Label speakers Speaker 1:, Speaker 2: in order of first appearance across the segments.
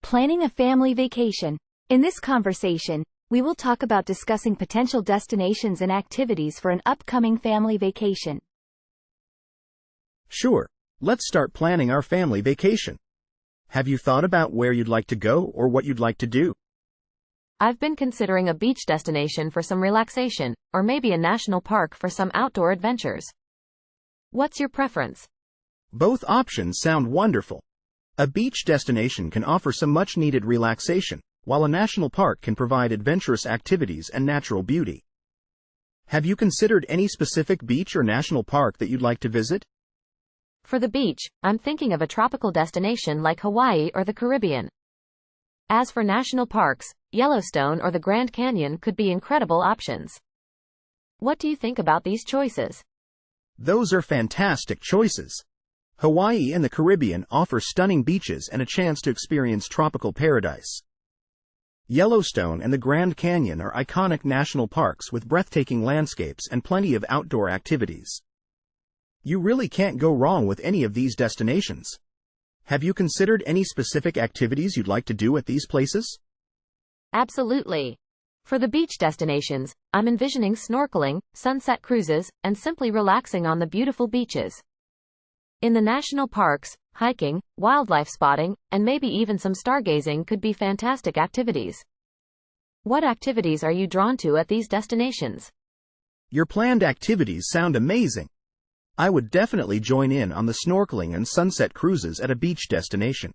Speaker 1: Planning a family vacation. In this conversation, we will talk about discussing potential destinations and activities for an upcoming family vacation.
Speaker 2: Sure, let's start planning our family vacation. Have you thought about where you'd like to go or what you'd like to do?
Speaker 3: I've been considering a beach destination for some relaxation, or maybe a national park for some outdoor adventures. What's your preference?
Speaker 2: Both options sound wonderful. A beach destination can offer some much-needed relaxation, while a national park can provide adventurous activities and natural beauty. Have you considered any specific beach or national park that you'd like to visit?
Speaker 3: For the beach, I'm thinking of a tropical destination like Hawaii or the Caribbean. As for national parks, Yellowstone or the Grand Canyon could be incredible options. What do you think about these choices?
Speaker 2: Those are fantastic choices. Hawaii and the Caribbean offer stunning beaches and a chance to experience tropical paradise. Yellowstone and the Grand Canyon are iconic national parks with breathtaking landscapes and plenty of outdoor activities. You really can't go wrong with any of these destinations. Have you considered any specific activities you'd like to do at these places?
Speaker 3: Absolutely. For the beach destinations, I'm envisioning snorkeling, sunset cruises, and simply relaxing on the beautiful beaches. In the national parks, hiking, wildlife spotting, and maybe even some stargazing could be fantastic activities. What activities are you drawn to at these destinations?
Speaker 2: Your planned activities sound amazing. I would definitely join in on the snorkeling and sunset cruises at a beach destination.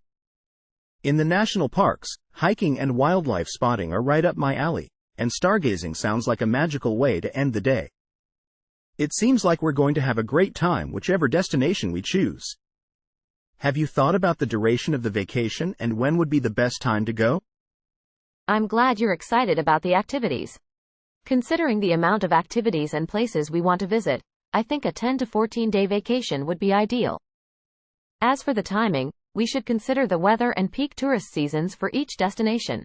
Speaker 2: In the national parks, hiking and wildlife spotting are right up my alley, and stargazing sounds like a magical way to end the day. It seems like we're going to have a great time whichever destination we choose. Have you thought about the duration of the vacation and when would be the best time to go?
Speaker 3: I'm glad you're excited about the activities. Considering the amount of activities and places we want to visit, I think a 10 to 14-day vacation would be ideal. As for the timing, we should consider the weather and peak tourist seasons for each destination.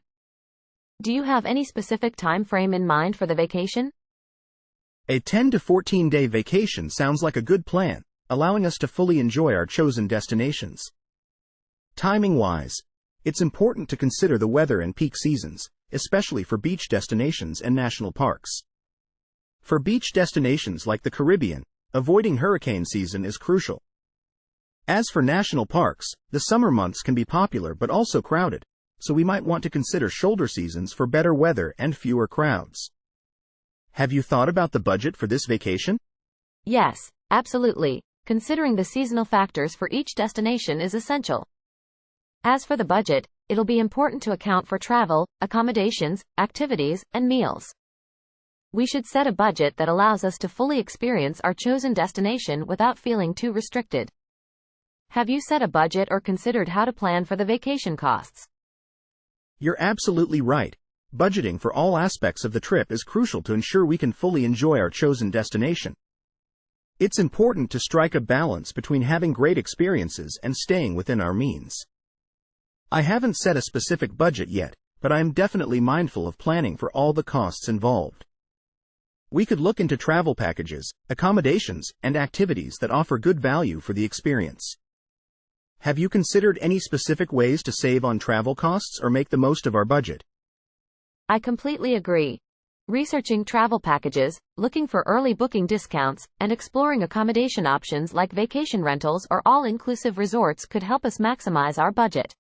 Speaker 3: Do you have any specific time frame in mind for the vacation?
Speaker 2: A 10 to 14-day vacation sounds like a good plan, allowing us to fully enjoy our chosen destinations. Timing-wise, it's important to consider the weather and peak seasons, especially for beach destinations and national parks. For beach destinations like the Caribbean, avoiding hurricane season is crucial. As for national parks, the summer months can be popular but also crowded, so we might want to consider shoulder seasons for better weather and fewer crowds. Have you thought about the budget for this vacation?
Speaker 3: Yes, absolutely. Considering the seasonal factors for each destination is essential. As for the budget, it'll be important to account for travel, accommodations, activities, and meals. We should set a budget that allows us to fully experience our chosen destination without feeling too restricted. Have you set a budget or considered how to plan for the vacation costs?
Speaker 2: You're absolutely right. Budgeting for all aspects of the trip is crucial to ensure we can fully enjoy our chosen destination. It's important to strike a balance between having great experiences and staying within our means. I haven't set a specific budget yet, but I am definitely mindful of planning for all the costs involved. We could look into travel packages, accommodations, and activities that offer good value for the experience. Have you considered any specific ways to save on travel costs or make the most of our budget?
Speaker 3: I completely agree. Researching travel packages, looking for early booking discounts, and exploring accommodation options like vacation rentals or all-inclusive resorts could help us maximize our budget.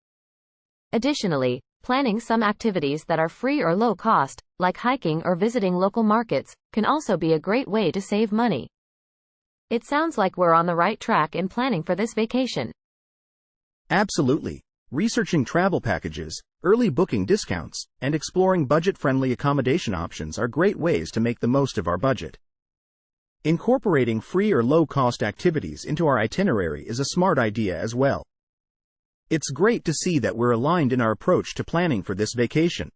Speaker 3: Additionally, planning some activities that are free or low cost, like hiking or visiting local markets, can also be a great way to save money. It sounds like we're on the right track in planning for this vacation.
Speaker 2: Absolutely. Researching travel packages, early booking discounts, and exploring budget-friendly accommodation options are great ways to make the most of our budget. Incorporating free or low-cost activities into our itinerary is a smart idea as well. It's great to see that we're aligned in our approach to planning for this vacation.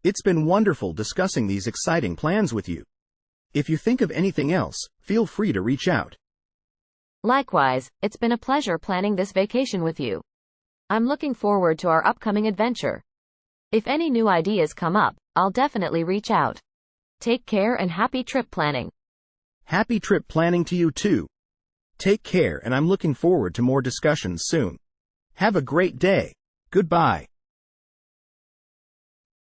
Speaker 2: It's been wonderful discussing these exciting plans with you. If you think of anything else, feel free to reach out.
Speaker 3: Likewise, it's been a pleasure planning this vacation with you. I'm looking forward to our upcoming adventure. If any new ideas come up, I'll definitely reach out. Take care and happy trip planning.
Speaker 2: Happy trip planning to you too. Take care, and I'm looking forward to more discussions soon. Have a great day. Goodbye.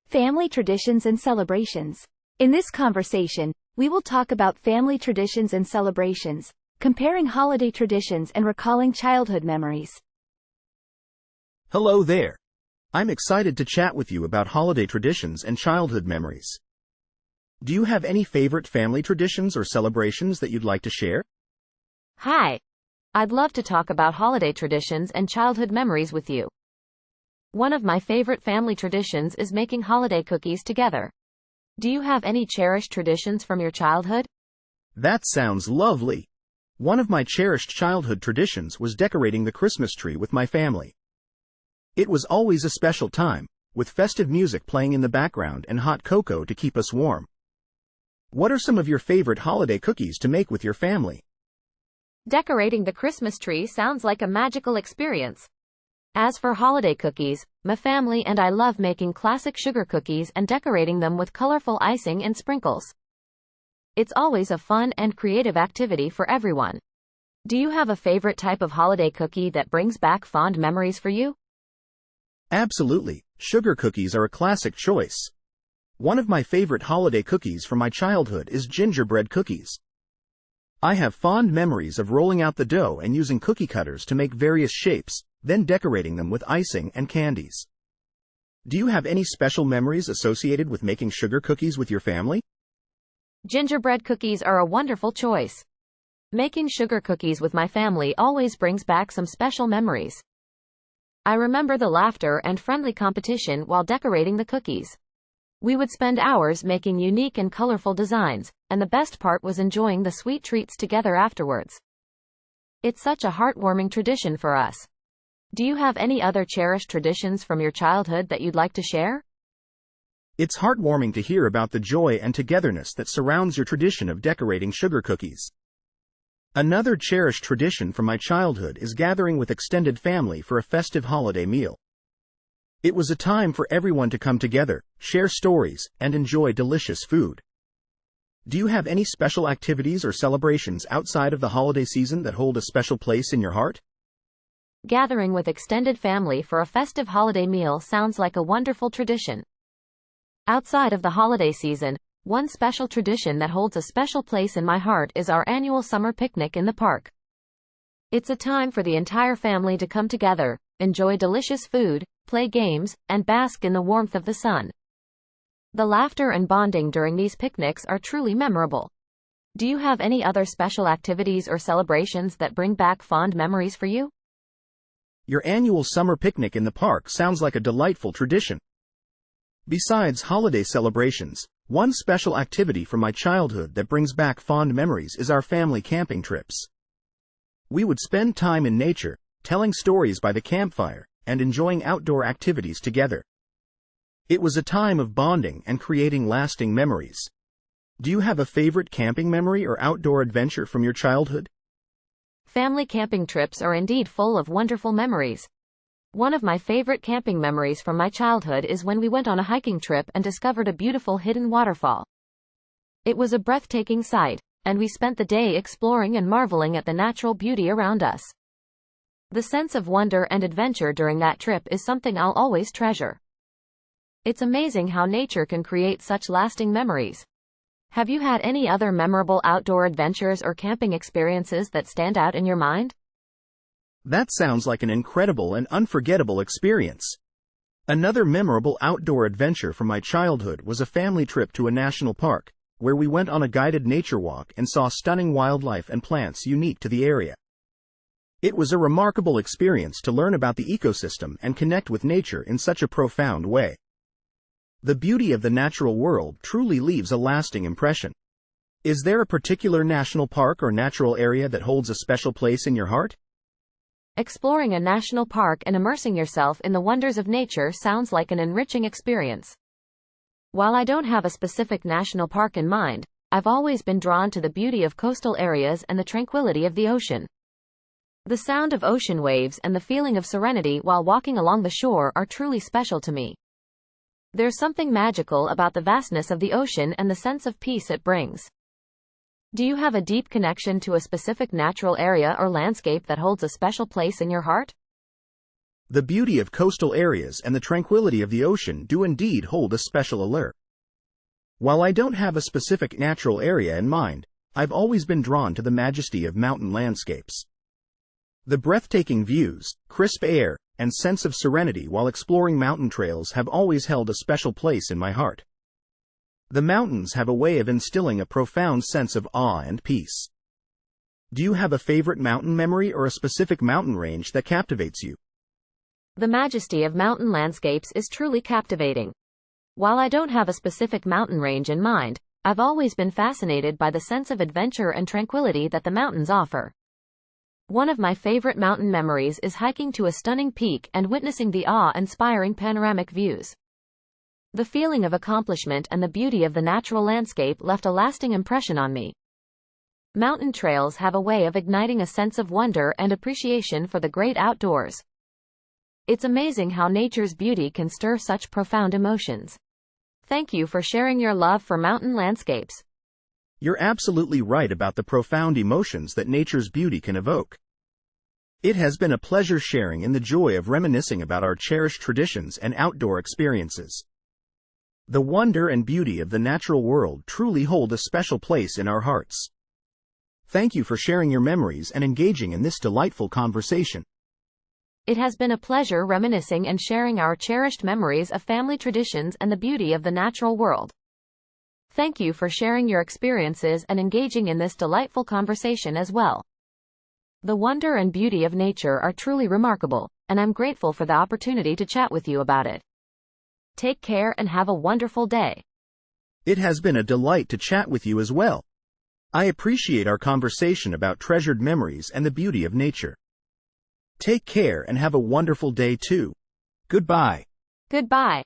Speaker 1: Family traditions and celebrations. In this conversation, we will talk about family traditions and celebrations, comparing holiday traditions and recalling childhood memories.
Speaker 2: Hello there. I'm excited to chat with you about holiday traditions and childhood memories. Do you have any favorite family traditions or celebrations that you'd like to share?
Speaker 3: Hi. I'd love to talk about holiday traditions and childhood memories with you. One of my favorite family traditions is making holiday cookies together. Do you have any cherished traditions from your childhood?
Speaker 2: That sounds lovely. One of my cherished childhood traditions was decorating the Christmas tree with my family. It was always a special time, with festive music playing in the background and hot cocoa to keep us warm. What are some of your favorite holiday cookies to make with your family?
Speaker 3: Decorating the Christmas tree sounds like a magical experience. As for holiday cookies, my family and I love making classic sugar cookies and decorating them with colorful icing and sprinkles. It's always a fun and creative activity for everyone. Do you have a favorite type of holiday cookie that brings back fond memories for you?
Speaker 2: Absolutely, sugar cookies are a classic choice. One of my favorite holiday cookies from my childhood is gingerbread cookies. I have fond memories of rolling out the dough and using cookie cutters to make various shapes, then decorating them with icing and candies. Do you have any special memories associated with making sugar cookies with your family?
Speaker 3: Gingerbread cookies are a wonderful choice. Making sugar cookies with my family always brings back some special memories. I remember the laughter and friendly competition while decorating the cookies. We would spend hours making unique and colorful designs, and the best part was enjoying the sweet treats together afterwards. It's such a heartwarming tradition for us. Do you have any other cherished traditions from your childhood that you'd like to share?
Speaker 2: It's heartwarming to hear about the joy and togetherness that surrounds your tradition of decorating sugar cookies. Another cherished tradition from my childhood is gathering with extended family for a festive holiday meal. It was a time for everyone to come together, share stories, and enjoy delicious food. Do you have any special activities or celebrations outside of the holiday season that hold a special place in your heart?
Speaker 3: Gathering with extended family for a festive holiday meal sounds like a wonderful tradition. Outside of the holiday season, one special tradition that holds a special place in my heart is our annual summer picnic in the park. It's a time for the entire family to come together, enjoy delicious food, play games, and bask in the warmth of the sun. The laughter and bonding during these picnics are truly memorable. Do you have any other special activities or celebrations that bring back fond memories for you?
Speaker 2: Your annual summer picnic in the park sounds like a delightful tradition. Besides holiday celebrations, one special activity from my childhood that brings back fond memories is our family camping trips. We would spend time in nature, telling stories by the campfire, and enjoying outdoor activities together. It was a time of bonding and creating lasting memories. Do you have a favorite camping memory or outdoor adventure from your childhood?
Speaker 3: Family camping trips are indeed full of wonderful memories. One of my favorite camping memories from my childhood is when we went on a hiking trip and discovered a beautiful hidden waterfall. It was a breathtaking sight, and we spent the day exploring and marveling at the natural beauty around us. The sense of wonder and adventure during that trip is something I'll always treasure. It's amazing how nature can create such lasting memories. Have you had any other memorable outdoor adventures or camping experiences that stand out in your mind?
Speaker 2: That sounds like an incredible and unforgettable experience. Another memorable outdoor adventure from my childhood was a family trip to a national park, where we went on a guided nature walk and saw stunning wildlife and plants unique to the area. It was a remarkable experience to learn about the ecosystem and connect with nature in such a profound way. The beauty of the natural world truly leaves a lasting impression. Is there a particular national park or natural area that holds a special place in your heart?
Speaker 3: Exploring a national park and immersing yourself in the wonders of nature sounds like an enriching experience. While I don't have a specific national park in mind, I've always been drawn to the beauty of coastal areas and the tranquility of the ocean. The sound of ocean waves and the feeling of serenity while walking along the shore are truly special to me. There's something magical about the vastness of the ocean and the sense of peace it brings. Do you have a deep connection to a specific natural area or landscape that holds a special place in your heart?
Speaker 2: The beauty of coastal areas and the tranquility of the ocean do indeed hold a special allure. While I don't have a specific natural area in mind, I've always been drawn to the majesty of mountain landscapes. The breathtaking views, crisp air, and sense of serenity while exploring mountain trails have always held a special place in my heart. The mountains have a way of instilling a profound sense of awe and peace. Do you have a favorite mountain memory or a specific mountain range that captivates you?
Speaker 3: The majesty of mountain landscapes is truly captivating. While I don't have a specific mountain range in mind, I've always been fascinated by the sense of adventure and tranquility that the mountains offer. One of my favorite mountain memories is hiking to a stunning peak and witnessing the awe-inspiring panoramic views. The feeling of accomplishment and the beauty of the natural landscape left a lasting impression on me. Mountain trails have a way of igniting a sense of wonder and appreciation for the great outdoors. It's amazing how nature's beauty can stir such profound emotions. Thank you for sharing your love for mountain landscapes.
Speaker 2: You're absolutely right about the profound emotions that nature's beauty can evoke. It has been a pleasure sharing in the joy of reminiscing about our cherished traditions and outdoor experiences. The wonder and beauty of the natural world truly hold a special place in our hearts. Thank you for sharing your memories and engaging in this delightful conversation.
Speaker 3: It has been a pleasure reminiscing and sharing our cherished memories of family traditions and the beauty of the natural world. Thank you for sharing your experiences and engaging in this delightful conversation as well. The wonder and beauty of nature are truly remarkable, and I'm grateful for the opportunity to chat with you about it. Take care and have a wonderful day.
Speaker 2: It has been a delight to chat with you as well. I appreciate our conversation about treasured memories and the beauty of nature. Take care and have a wonderful day too. Goodbye.
Speaker 3: Goodbye.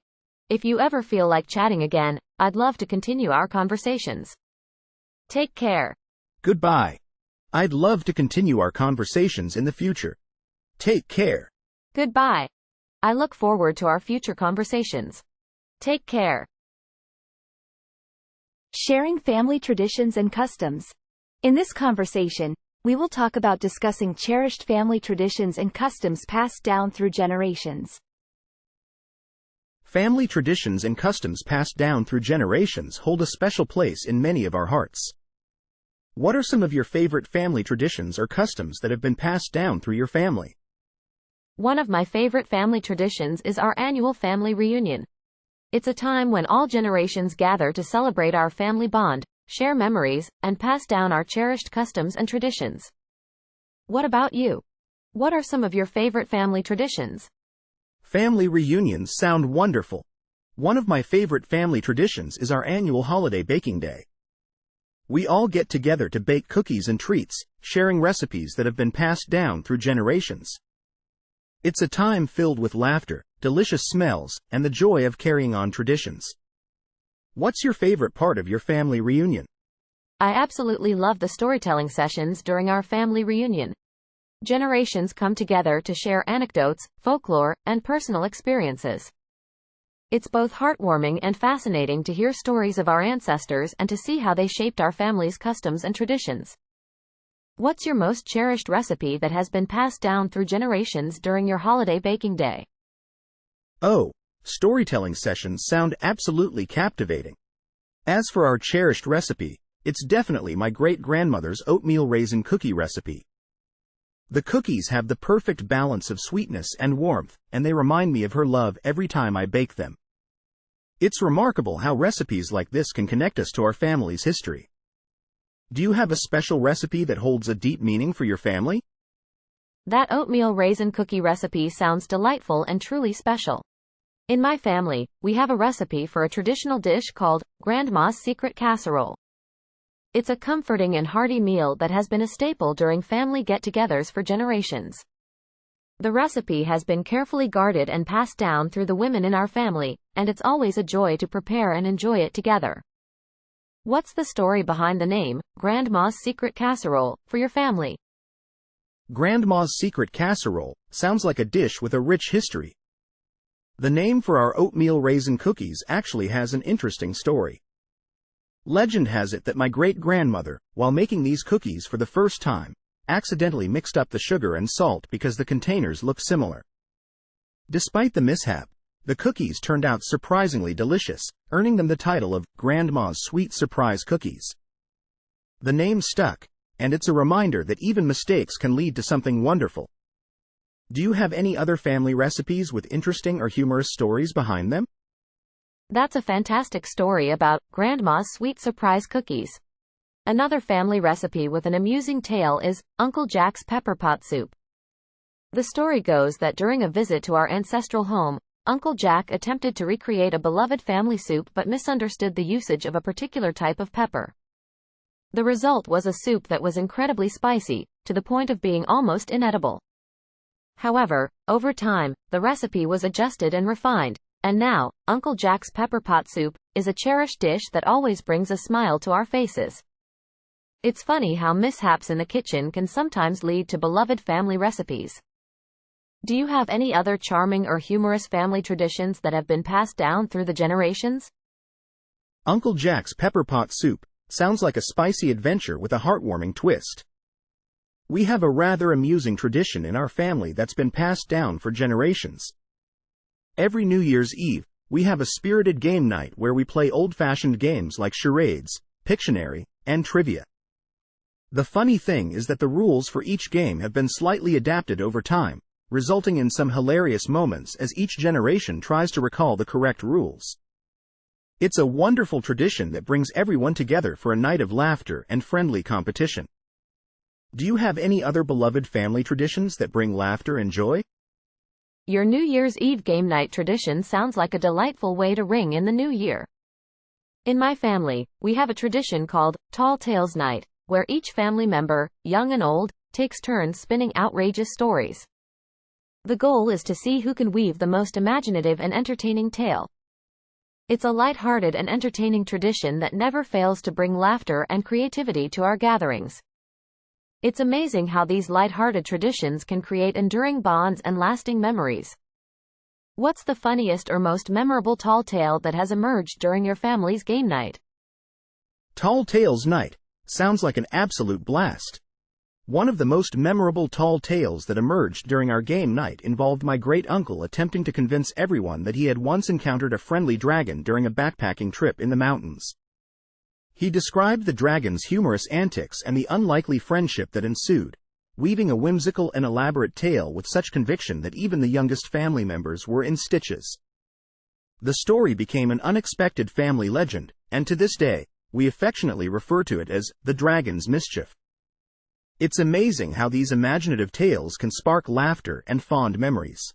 Speaker 3: If you ever feel like chatting again, I'd love to continue our conversations. Take care.
Speaker 2: Goodbye. I'd love to continue our conversations in the future. Take care.
Speaker 3: Goodbye. I look forward to our future conversations. Take care.
Speaker 1: Sharing family traditions and customs. In this conversation, we will talk about discussing cherished family traditions and customs passed down through generations.
Speaker 2: Family traditions and customs passed down through generations hold a special place in many of our hearts. What are some of your favorite family traditions or customs that have been passed down through your family?
Speaker 3: One of my favorite family traditions is our annual family reunion. It's a time when all generations gather to celebrate our family bond, share memories, and pass down our cherished customs and traditions. What about you? What are some of your favorite family traditions?
Speaker 2: Family reunions sound wonderful. One of my favorite family traditions is our annual holiday baking day. We all get together to bake cookies and treats, sharing recipes that have been passed down through generations. It's a time filled with laughter, delicious smells, and the joy of carrying on traditions. What's your favorite part of your family reunion?
Speaker 3: I absolutely love the storytelling sessions during our family reunion. Generations come together to share anecdotes, folklore, and personal experiences. It's both heartwarming and fascinating to hear stories of our ancestors and to see how they shaped our family's customs and traditions. What's your most cherished recipe that has been passed down through generations during your holiday baking day?
Speaker 2: Oh, storytelling sessions sound absolutely captivating. As for our cherished recipe, it's definitely my great-grandmother's oatmeal raisin cookie recipe. The cookies have the perfect balance of sweetness and warmth, and they remind me of her love every time I bake them. It's remarkable how recipes like this can connect us to our family's history. Do you have a special recipe that holds a deep meaning for your family?
Speaker 3: That oatmeal raisin cookie recipe sounds delightful and truly special. In my family, we have a recipe for a traditional dish called Grandma's Secret Casserole. It's a comforting and hearty meal that has been a staple during family get-togethers for generations. The recipe has been carefully guarded and passed down through the women in our family, and it's always a joy to prepare and enjoy it together. What's the story behind the name, Grandma's Secret Casserole, for your family?
Speaker 2: Grandma's Secret Casserole sounds like a dish with a rich history. The name for our oatmeal raisin cookies actually has an interesting story. Legend has it that my great-grandmother, while making these cookies for the first time, accidentally mixed up the sugar and salt because the containers look similar. Despite the mishap, the cookies turned out surprisingly delicious, earning them the title of Grandma's Sweet Surprise Cookies. The name stuck, and it's a reminder that even mistakes can lead to something wonderful. Do you have any other family recipes with interesting or humorous stories behind them?
Speaker 3: That's a fantastic story about Grandma's Sweet Surprise Cookies. Another family recipe with an amusing tale is Uncle Jack's pepper pot soup. The story goes that during a visit to our ancestral home, Uncle Jack attempted to recreate a beloved family soup but misunderstood the usage of a particular type of pepper. The result was a soup that was incredibly spicy, to the point of being almost inedible. However, over time, the recipe was adjusted and refined, and now, Uncle Jack's pepper pot soup is a cherished dish that always brings a smile to our faces. It's funny how mishaps in the kitchen can sometimes lead to beloved family recipes. Do you have any other charming or humorous family traditions that have been passed down through the generations?
Speaker 2: Uncle Jack's pepper pot soup sounds like a spicy adventure with a heartwarming twist. We have a rather amusing tradition in our family that's been passed down for generations. Every New Year's Eve, we have a spirited game night where we play old-fashioned games like charades, Pictionary, and trivia. The funny thing is that the rules for each game have been slightly adapted over time, resulting in some hilarious moments as each generation tries to recall the correct rules. It's a wonderful tradition that brings everyone together for a night of laughter and friendly competition. Do you have any other beloved family traditions that bring laughter and joy?
Speaker 3: Your New Year's Eve game night tradition sounds like a delightful way to ring in the new year. In my family, we have a tradition called Tall Tales Night, where each family member, young and old, takes turns spinning outrageous stories. The goal is to see who can weave the most imaginative and entertaining tale. It's a light-hearted and entertaining tradition that never fails to bring laughter and creativity to our gatherings. It's amazing how these light-hearted traditions can create enduring bonds and lasting memories. What's the funniest or most memorable tall tale that has emerged during your family's game night?
Speaker 2: Tall Tales Night sounds like an absolute blast. One of the most memorable tall tales that emerged during our game night involved my great-uncle attempting to convince everyone that he had once encountered a friendly dragon during a backpacking trip in the mountains. He described the dragon's humorous antics and the unlikely friendship that ensued, weaving a whimsical and elaborate tale with such conviction that even the youngest family members were in stitches. The story became an unexpected family legend, and to this day, we affectionately refer to it as the Dragon's Mischief. It's amazing how these imaginative tales can spark laughter and fond memories.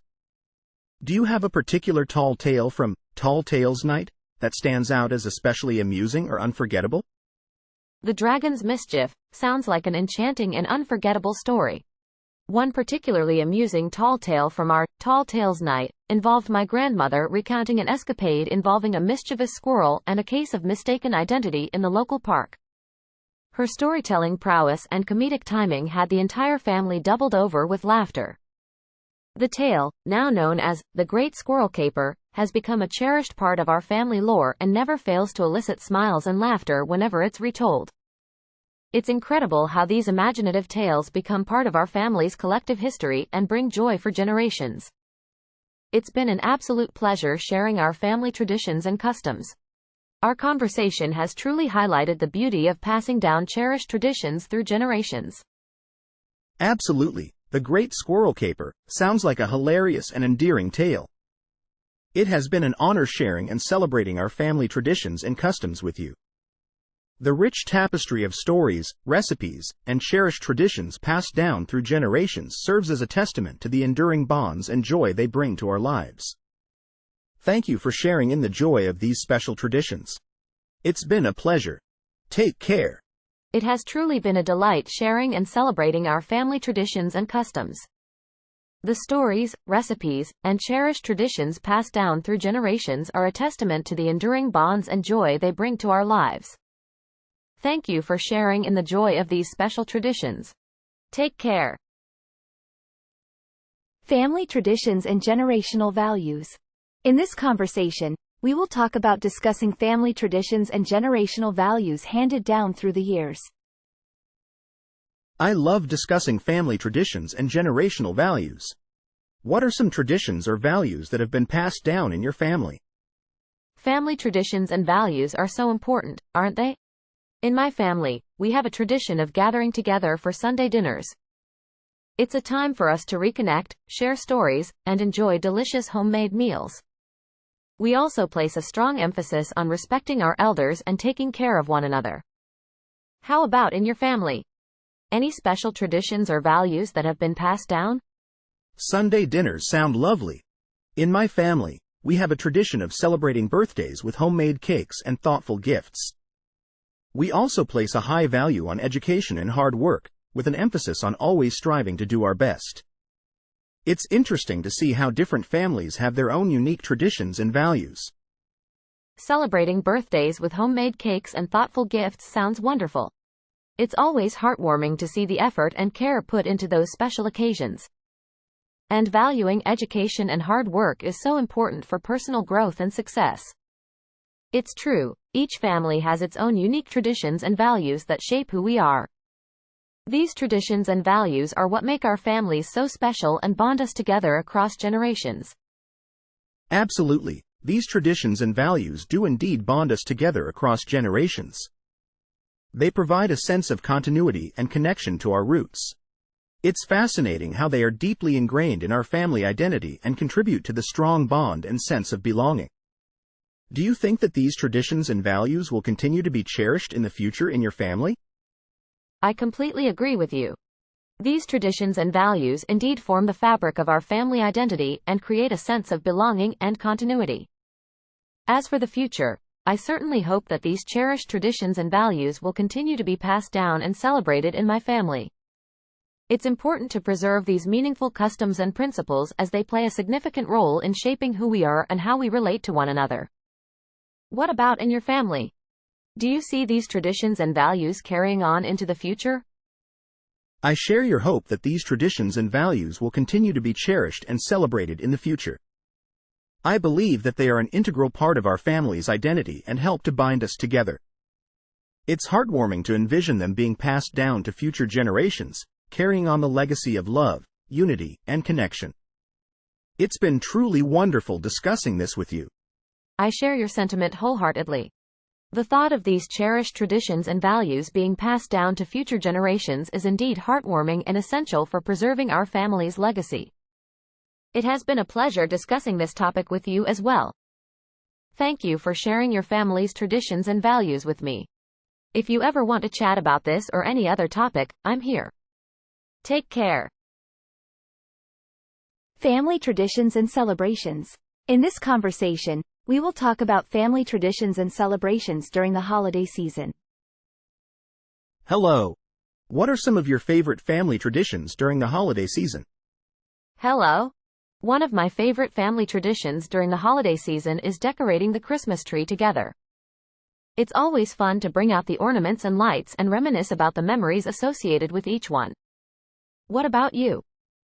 Speaker 2: Do you have a particular tall tale from Tall Tales Night that stands out as especially amusing or unforgettable?
Speaker 3: The Dragon's Mischief sounds like an enchanting and unforgettable story. One particularly amusing tall tale from our Tall Tales Night involved my grandmother recounting an escapade involving a mischievous squirrel and a case of mistaken identity in the local park. Her storytelling prowess and comedic timing had the entire family doubled over with laughter. The tale, now known as the Great Squirrel Caper, has become a cherished part of our family lore and never fails to elicit smiles and laughter whenever it's retold. It's incredible how these imaginative tales become part of our family's collective history and bring joy for generations. It's been an absolute pleasure sharing our family traditions and customs. Our conversation has truly highlighted the beauty of passing down cherished traditions through generations.
Speaker 2: Absolutely. The Great Squirrel Caper sounds like a hilarious and endearing tale. It has been an honor sharing and celebrating our family traditions and customs with you. The rich tapestry of stories, recipes, and cherished traditions passed down through generations serves as a testament to the enduring bonds and joy they bring to our lives. Thank you for sharing in the joy of these special traditions. It's been a pleasure. Take care.
Speaker 3: It has truly been a delight sharing and celebrating our family traditions and customs. The stories, recipes, and cherished traditions passed down through generations are a testament to the enduring bonds and joy they bring to our lives. Thank you for sharing in the joy of these special traditions. Take care.
Speaker 1: Family traditions and generational values. In this conversation, we will talk about discussing family traditions and generational values handed down through the years.
Speaker 2: I love discussing family traditions and generational values. What are some traditions or values that have been passed down in your family?
Speaker 3: Family traditions and values are so important, aren't they? In my family, we have a tradition of gathering together for Sunday dinners. It's a time for us to reconnect, share stories, and enjoy delicious homemade meals. We also place a strong emphasis on respecting our elders and taking care of one another. How about in your family? Any special traditions or values that have been passed down?
Speaker 2: Sunday dinners sound lovely. In my family, we have a tradition of celebrating birthdays with homemade cakes and thoughtful gifts. We also place a high value on education and hard work, with an emphasis on always striving to do our best. It's interesting to see how different families have their own unique traditions and values.
Speaker 3: Celebrating birthdays with homemade cakes and thoughtful gifts sounds wonderful. It's always heartwarming to see the effort and care put into those special occasions. And valuing education and hard work is so important for personal growth and success. It's true, each family has its own unique traditions and values that shape who we are. These traditions and values are what make our families so special and bond us together across generations.
Speaker 2: Absolutely, these traditions and values do indeed bond us together across generations. They provide a sense of continuity and connection to our roots. It's fascinating how they are deeply ingrained in our family identity and contribute to the strong bond and sense of belonging. Do you think that these traditions and values will continue to be cherished in the future in your family?
Speaker 3: I completely agree with you. These traditions and values indeed form the fabric of our family identity and create a sense of belonging and continuity. As for the future, I certainly hope that these cherished traditions and values will continue to be passed down and celebrated in my family. It's important to preserve these meaningful customs and principles as they play a significant role in shaping who we are and how we relate to one another. What about in your family? Do you see these traditions and values carrying on into the future?
Speaker 2: I share your hope that these traditions and values will continue to be cherished and celebrated in the future. I believe that they are an integral part of our family's identity and help to bind us together. It's heartwarming to envision them being passed down to future generations, carrying on the legacy of love, unity, and connection. It's been truly wonderful discussing this with you.
Speaker 3: I share your sentiment wholeheartedly. The thought of these cherished traditions and values being passed down to future generations is indeed heartwarming and essential for preserving our family's legacy. It has been a pleasure discussing this topic with you as well. Thank you for sharing your family's traditions and values with me. If you ever want to chat about this or any other topic, I'm here. Take care.
Speaker 1: Family traditions and celebrations. In this conversation, we will talk about family traditions and celebrations during the holiday season.
Speaker 2: Hello. What are some of your favorite family traditions during the holiday season?
Speaker 3: Hello. One of my favorite family traditions during the holiday season is decorating the Christmas tree together. It's always fun to bring out the ornaments and lights and reminisce about the memories associated with each one. What about you?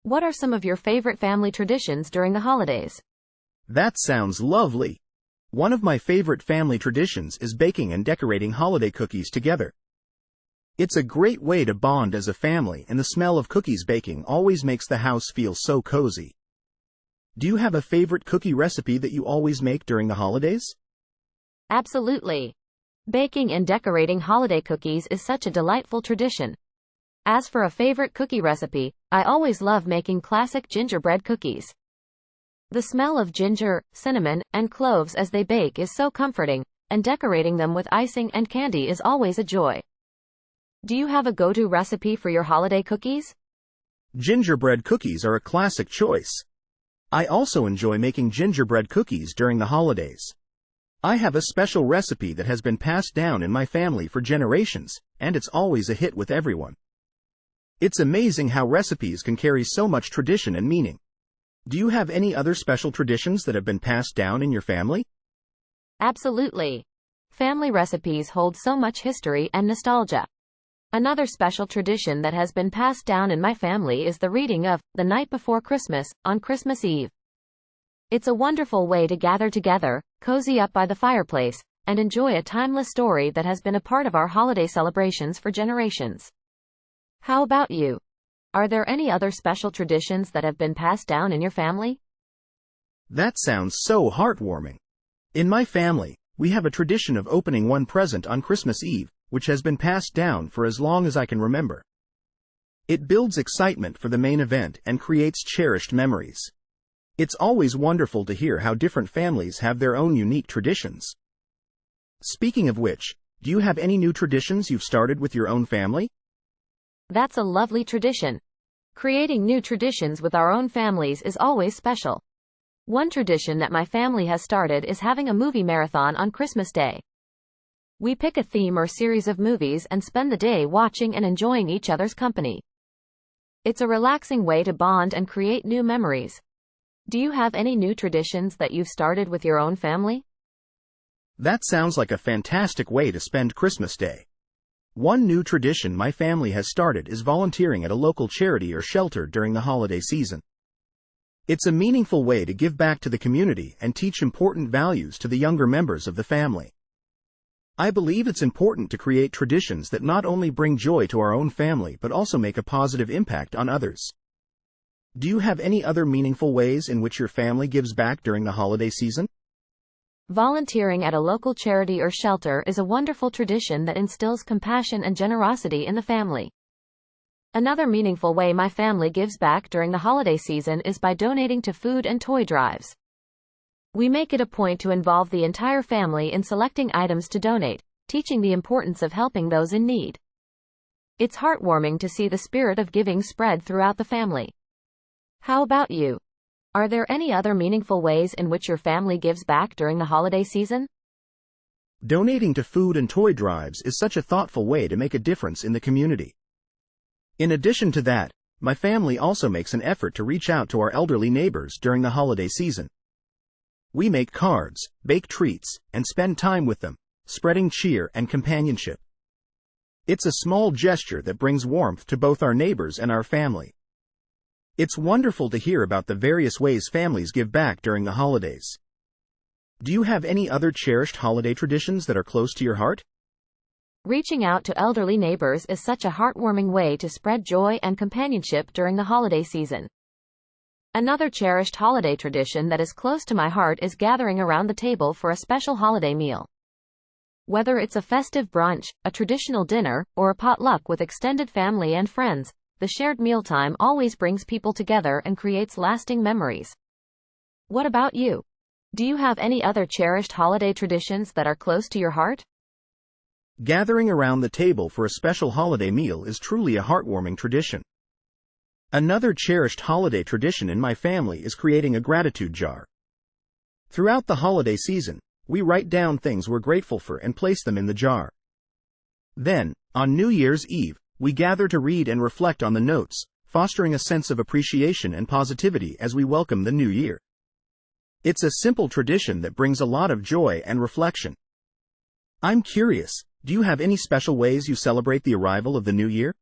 Speaker 3: What are some of your favorite family traditions during the holidays?
Speaker 2: That sounds lovely. One of my favorite family traditions is baking and decorating holiday cookies together. It's a great way to bond as a family, and the smell of cookies baking always makes the house feel so cozy. Do you have a favorite cookie recipe that you always make during the holidays?
Speaker 3: Absolutely. Baking and decorating holiday cookies is such a delightful tradition. As for a favorite cookie recipe, I always love making classic gingerbread cookies. The smell of ginger, cinnamon, and cloves as they bake is so comforting, and decorating them with icing and candy is always a joy. Do you have a go-to recipe for your holiday cookies?
Speaker 2: Gingerbread cookies are a classic choice. I also enjoy making gingerbread cookies during the holidays. I have a special recipe that has been passed down in my family for generations, and it's always a hit with everyone. It's amazing how recipes can carry so much tradition and meaning. Do you have any other special traditions that have been passed down in your family?
Speaker 3: Absolutely. Family recipes hold so much history and nostalgia. Another special tradition that has been passed down in my family is the reading of The Night Before Christmas on Christmas Eve. It's a wonderful way to gather together, cozy up by the fireplace, and enjoy a timeless story that has been a part of our holiday celebrations for generations. How about you? Are there any other special traditions that have been passed down in your family?
Speaker 2: That sounds so heartwarming. In my family, we have a tradition of opening one present on Christmas Eve, which has been passed down for as long as I can remember. It builds excitement for the main event and creates cherished memories. It's always wonderful to hear how different families have their own unique traditions. Speaking of which, do you have any new traditions you've started with your own family?
Speaker 3: That's a lovely tradition. Creating new traditions with our own families is always special. One tradition that my family has started is having a movie marathon on Christmas Day. We pick a theme or series of movies and spend the day watching and enjoying each other's company. It's a relaxing way to bond and create new memories. Do you have any new traditions that you've started with your own family?
Speaker 2: That sounds like a fantastic way to spend Christmas Day. One new tradition my family has started is volunteering at a local charity or shelter during the holiday season. It's a meaningful way to give back to the community and teach important values to the younger members of the family. I believe it's important to create traditions that not only bring joy to our own family but also make a positive impact on others. Do you have any other meaningful ways in which your family gives back during the holiday season?
Speaker 3: Volunteering at a local charity or shelter is a wonderful tradition that instills compassion and generosity in the family. Another meaningful way my family gives back during the holiday season is by donating to food and toy drives. We make it a point to involve the entire family in selecting items to donate, teaching the importance of helping those in need. It's heartwarming to see the spirit of giving spread throughout the family. How about you? Are there any other meaningful ways in which your family gives back during the holiday season?
Speaker 2: Donating to food and toy drives is such a thoughtful way to make a difference in the community. In addition to that, my family also makes an effort to reach out to our elderly neighbors during the holiday season. We make cards, bake treats, and spend time with them, spreading cheer and companionship. It's a small gesture that brings warmth to both our neighbors and our family. It's wonderful to hear about the various ways families give back during the holidays. Do you have any other cherished holiday traditions that are close to your heart?
Speaker 3: Reaching out to elderly neighbors is such a heartwarming way to spread joy and companionship during the holiday season. Another cherished holiday tradition that is close to my heart is gathering around the table for a special holiday meal. Whether it's a festive brunch, a traditional dinner, or a potluck with extended family and friends, the shared mealtime always brings people together and creates lasting memories. What about you? Do you have any other cherished holiday traditions that are close to your heart?
Speaker 2: Gathering around the table for a special holiday meal is truly a heartwarming tradition. Another cherished holiday tradition in my family is creating a gratitude jar. Throughout the holiday season, we write down things we're grateful for and place them in the jar. Then, on New Year's Eve, we gather to read and reflect on the notes, fostering a sense of appreciation and positivity as we welcome the new year. It's a simple tradition that brings a lot of joy and reflection. I'm curious, do you have any special ways you celebrate the arrival of the new year?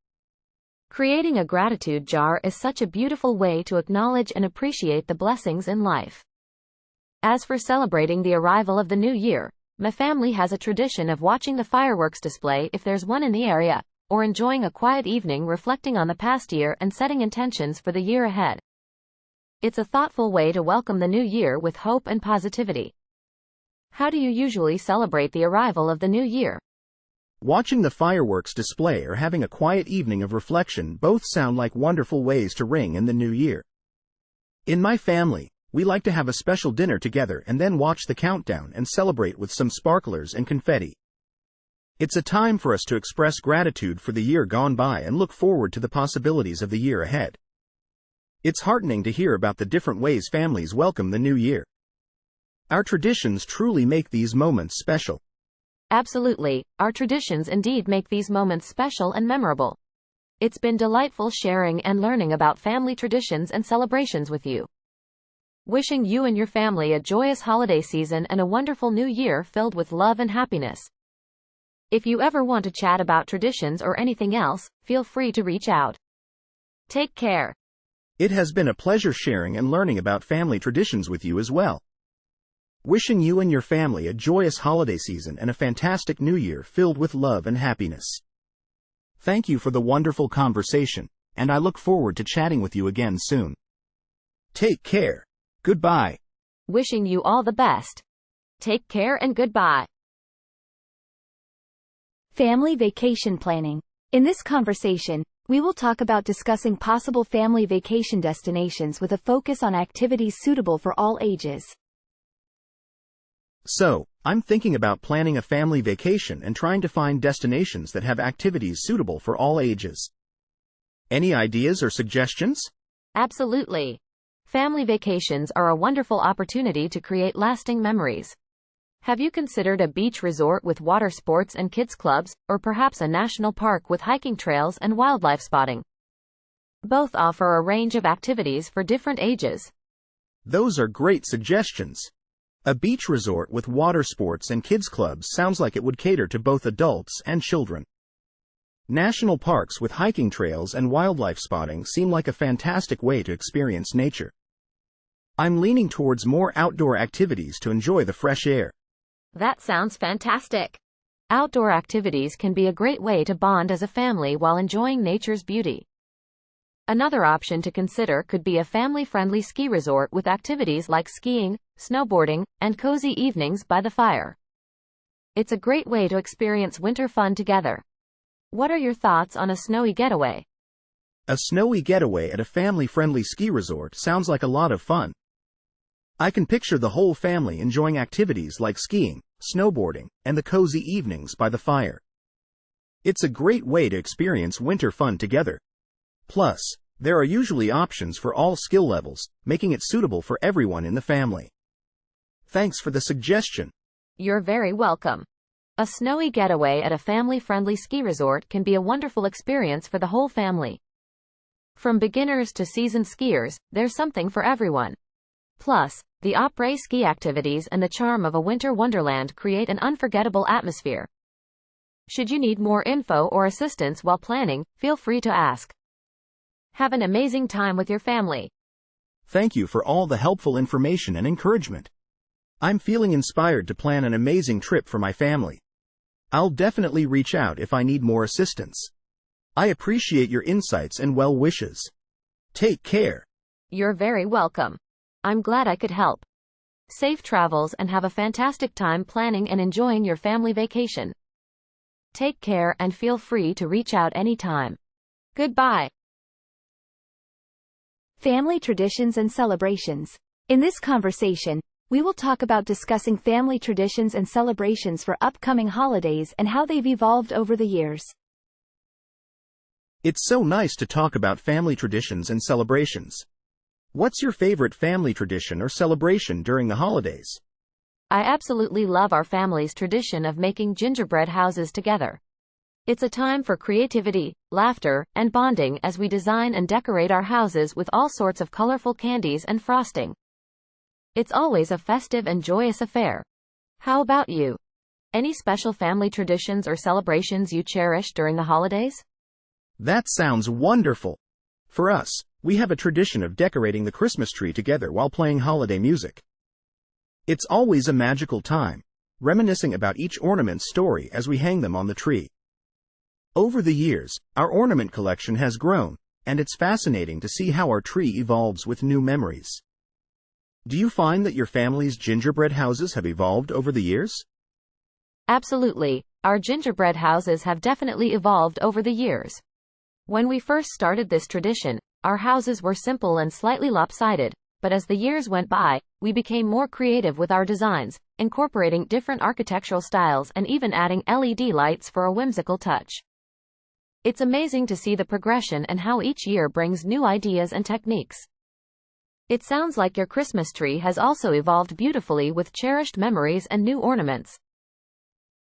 Speaker 3: Creating a gratitude jar is such a beautiful way to acknowledge and appreciate the blessings in life. As for celebrating the arrival of the new year, my family has a tradition of watching the fireworks display if there's one in the area, or enjoying a quiet evening reflecting on the past year and setting intentions for the year ahead. It's a thoughtful way to welcome the new year with hope and positivity. How do you usually celebrate the arrival of the new year?
Speaker 2: Watching the fireworks display or having a quiet evening of reflection both sound like wonderful ways to ring in the new year. In my family, we like to have a special dinner together and then watch the countdown and celebrate with some sparklers and confetti. It's a time for us to express gratitude for the year gone by and look forward to the possibilities of the year ahead. It's heartening to hear about the different ways families welcome the new year. Our traditions truly make these moments special.
Speaker 3: Absolutely, our traditions indeed make these moments special and memorable. It's been delightful sharing and learning about family traditions and celebrations with you. Wishing you and your family a joyous holiday season and a wonderful new year filled with love and happiness. If you ever want to chat about traditions or anything else, feel free to reach out. Take care.
Speaker 2: It has been a pleasure sharing and learning about family traditions with you as well. Wishing you and your family a joyous holiday season and a fantastic new year filled with love and happiness. Thank you for the wonderful conversation, and I look forward to chatting with you again soon. Take care. Goodbye.
Speaker 3: Wishing you all the best. Take care and goodbye.
Speaker 1: Family vacation planning. In this conversation, we will talk about discussing possible family vacation destinations with a focus on activities suitable for all ages.
Speaker 2: So, I'm thinking about planning a family vacation and trying to find destinations that have activities suitable for all ages. Any ideas or suggestions?
Speaker 3: Absolutely. Family vacations are a wonderful opportunity to create lasting memories. Have you considered a beach resort with water sports and kids clubs, or perhaps a national park with hiking trails and wildlife spotting? Both offer a range of activities for different ages.
Speaker 2: Those are great suggestions. A beach resort with water sports and kids clubs sounds like it would cater to both adults and children. National parks with hiking trails and wildlife spotting seem like a fantastic way to experience nature. I'm leaning towards more outdoor activities to enjoy the fresh air.
Speaker 3: That sounds fantastic. Outdoor activities can be a great way to bond as a family while enjoying nature's beauty. Another option to consider could be a family-friendly ski resort with activities like skiing, snowboarding, and cozy evenings by the fire. It's a great way to experience winter fun together. What are your thoughts on a snowy getaway?
Speaker 2: A snowy getaway at a family-friendly ski resort sounds like a lot of fun. I can picture the whole family enjoying activities like skiing, snowboarding, and the cozy evenings by the fire. It's a great way to experience winter fun together. Plus, there are usually options for all skill levels, making it suitable for everyone in the family. Thanks for the suggestion.
Speaker 3: You're very welcome. A snowy getaway at a family-friendly ski resort can be a wonderful experience for the whole family. From beginners to seasoned skiers, there's something for everyone. Plus, the après-ski activities and the charm of a winter wonderland create an unforgettable atmosphere. Should you need more info or assistance while planning, feel free to ask. Have an amazing time with your family.
Speaker 2: Thank you for all the helpful information and encouragement. I'm feeling inspired to plan an amazing trip for my family. I'll definitely reach out if I need more assistance. I appreciate your insights and well wishes. Take care.
Speaker 3: You're very welcome. I'm glad I could help. Safe travels and have a fantastic time planning and enjoying your family vacation. Take care and feel free to reach out anytime. Goodbye.
Speaker 1: Family traditions and celebrations. In this conversation, we will talk about discussing family traditions and celebrations for upcoming holidays and how they've evolved over the years.
Speaker 2: It's so nice to talk about family traditions and celebrations. What's your favorite family tradition or celebration during the holidays?
Speaker 3: I absolutely love our family's tradition of making gingerbread houses together. It's a time for creativity, laughter, and bonding as we design and decorate our houses with all sorts of colorful candies and frosting. It's always a festive and joyous affair. How about you? Any special family traditions or celebrations you cherish during the holidays?
Speaker 2: That sounds wonderful. For us, we have a tradition of decorating the Christmas tree together while playing holiday music. It's always a magical time, reminiscing about each ornament's story as we hang them on the tree. Over the years, our ornament collection has grown, and it's fascinating to see how our tree evolves with new memories. Do you find that your family's gingerbread houses have evolved over the years?
Speaker 3: Absolutely. Our gingerbread houses have definitely evolved over the years. When we first started this tradition, our houses were simple and slightly lopsided, but as the years went by, we became more creative with our designs, incorporating different architectural styles and even adding LED lights for a whimsical touch. It's amazing to see the progression and how each year brings new ideas and techniques. It sounds like your Christmas tree has also evolved beautifully with cherished memories and new ornaments.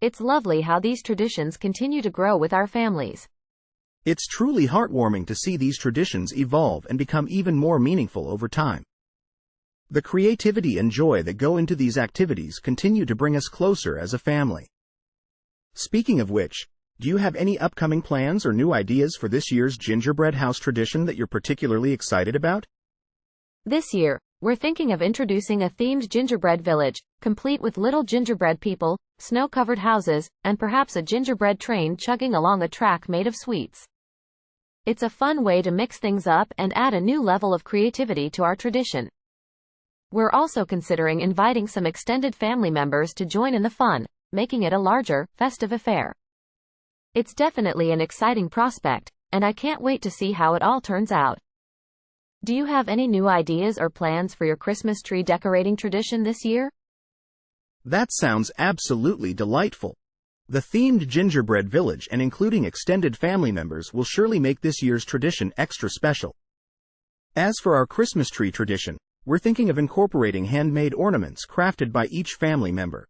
Speaker 3: It's lovely how these traditions continue to grow with our families.
Speaker 2: It's truly heartwarming to see these traditions evolve and become even more meaningful over time. The creativity and joy that go into these activities continue to bring us closer as a family. Speaking of which, do you have any upcoming plans or new ideas for this year's gingerbread house tradition that you're particularly excited about?
Speaker 3: This year, we're thinking of introducing a themed gingerbread village, complete with little gingerbread people, snow-covered houses, and perhaps a gingerbread train chugging along a track made of sweets. It's a fun way to mix things up and add a new level of creativity to our tradition. We're also considering inviting some extended family members to join in the fun, making it a larger, festive affair. It's definitely an exciting prospect, and I can't wait to see how it all turns out. Do you have any new ideas or plans for your Christmas tree decorating tradition this year?
Speaker 2: That sounds absolutely delightful. The themed gingerbread village and including extended family members will surely make this year's tradition extra special. As for our Christmas tree tradition, we're thinking of incorporating handmade ornaments crafted by each family member.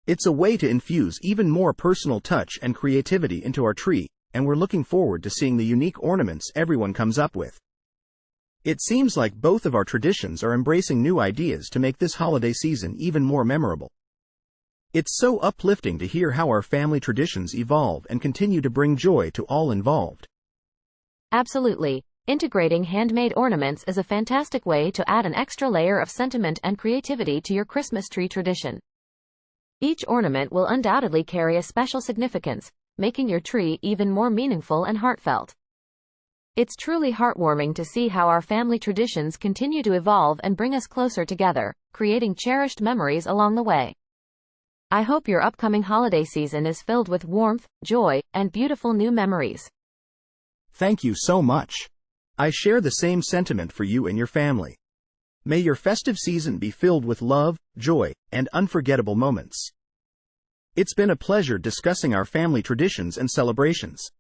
Speaker 2: It's a way to infuse even more personal touch and creativity into our tree, and we're looking forward to seeing the unique ornaments everyone comes up with. It seems like both of our traditions are embracing new ideas to make this holiday season even more memorable. It's so uplifting to hear how our family traditions evolve and continue to bring joy to all involved.
Speaker 3: Absolutely. Integrating handmade ornaments is a fantastic way to add an extra layer of sentiment and creativity to your Christmas tree tradition. Each ornament will undoubtedly carry a special significance, making your tree even more meaningful and heartfelt. It's truly heartwarming to see how our family traditions continue to evolve and bring us closer together, creating cherished memories along the way. I hope your upcoming holiday season is filled with warmth, joy, and beautiful new memories.
Speaker 2: Thank you so much. I share the same sentiment for you and your family. May your festive season be filled with love, joy, and unforgettable moments. It's been a pleasure discussing our family traditions and celebrations.